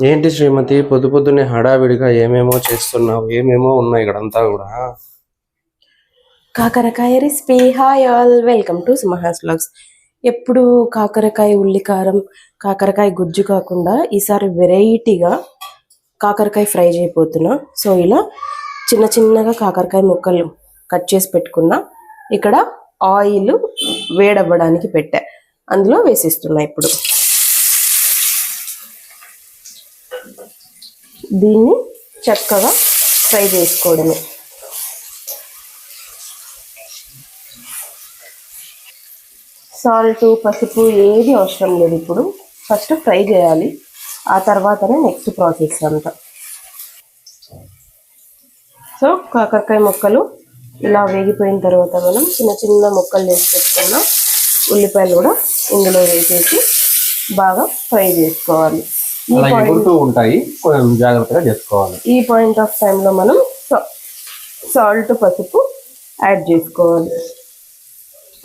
ఏంటి శ్రీమతి, పొద్దు పొద్దున్నే హడావిడిగా ఏమేమో చేస్తున్నావు? ఏమేమో ఉన్నాయి ఇక్కడంతా కూడా. కాకరకాయ recipe. Hi all, welcome to Sumaha's vlogs. ఎప్పుడు కాకరకాయ ఉల్లికారం, కాకరకాయ గుజ్జు కాకుండా ఈసారి వెరైటీగా కాకరకాయ ఫ్రై చేయబోతున్నా. సో ఇలా చిన్న చిన్నగా కాకరకాయ ముక్కలు కట్ చేసి పెట్టుకున్నా. ఇక్కడ ఆయిల్ వేడవ్వడానికి పెట్టా, అందులో వేసిస్తున్నా. ఇప్పుడు దీన్ని చక్కగా ఫ్రై చేసుకోవడమే. సాల్ట్, పసుపు ఏది అవసరం లేదు. ఇప్పుడు ఫస్ట్ ఫ్రై చేయాలి, ఆ తర్వాతనే నెక్స్ట్ ప్రాసెస్ అంతా. సో కాకరకాయ ముక్కలు ఇలా వేగిపోయిన తర్వాత మనం చిన్న చిన్న ముక్కలు వేసి పెట్టుకున్న ఉల్లిపాయలు కూడా ఇందులో వేసేసి బాగా ఫ్రై చేసుకోవాలి. ఉంటాయి, జాగ్రత్తగా చేసుకోవాలి. ఈ పాయింట్ ఆఫ్ టైంలో మనం సాల్ట్, పసుపు యాడ్ చేసుకోవాలి.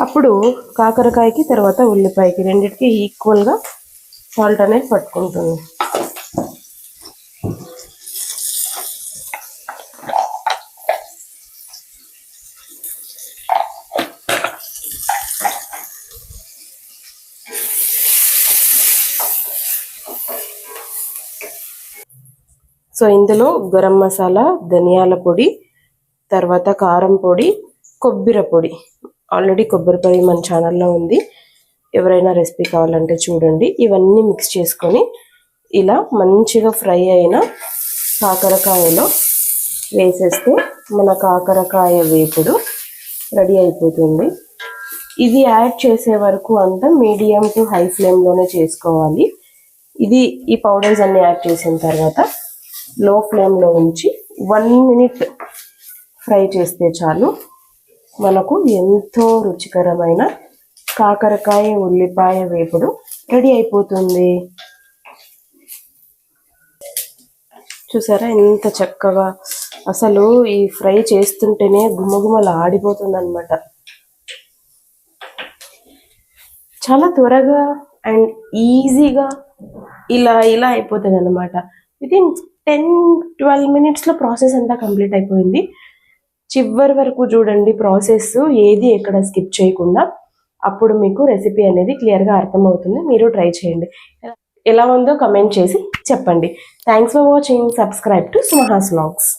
అప్పుడు కాకరకాయకి తర్వాత ఉల్లిపాయకి రెండింటికి ఈక్వల్గా సాల్ట్ అనేది పట్టుకుంటుంది. సో ఇందులో గరం మసాలా, ధనియాల పొడి, తర్వాత కారం పొడి, కొబ్బరి పొడి. ఆల్రెడీ కొబ్బరి పొడి మన ఛానల్లో ఉంది, ఎవరైనా రెసిపీ కావాలంటే చూడండి. ఇవన్నీ మిక్స్ చేసుకొని ఇలా మంచిగా ఫ్రై అయిన కాకరకాయలో వేసేస్తే మన కాకరకాయ వేపుడు రెడీ అయిపోతుంది. ఇది యాడ్ చేసే వరకు అంతా మీడియం టు హై ఫ్లేమ్లోనే చేసుకోవాలి. ఈ పౌడర్స్ అన్ని యాడ్ చేసిన తర్వాత లో ఫ్లేమ్లో ఉంచి 1 minute ఫ్రై చేస్తే చాలు. మనకు ఎంతో రుచికరమైన కాకరకాయ ఉల్లిపాయ వేపుడు రెడీ అయిపోతుంది. చూసారా ఎంత చక్కగా, అసలు ఈ ఫ్రై చేస్తుంటేనే గుమ్మగుమ్మలు ఆడిపోతుంది అనమాట. చాలా త్వరగా అండ్ ఈజీగా ఇలా అయిపోతుంది అనమాట. వితిన్ 10-12 minutesలో ప్రాసెస్ అంతా కంప్లీట్ అయిపోయింది. చివరి వరకు చూడండి ప్రాసెస్, ఏది ఎక్కడ స్కిప్ చేయకుండా. అప్పుడు మీకు రెసిపీ అనేది క్లియర్గా అర్థమవుతుంది. మీరు ట్రై చేయండి, ఎలా ఉందో కమెంట్ చేసి చెప్పండి. Thanks for watching. Subscribe to Sumaha's vlogs.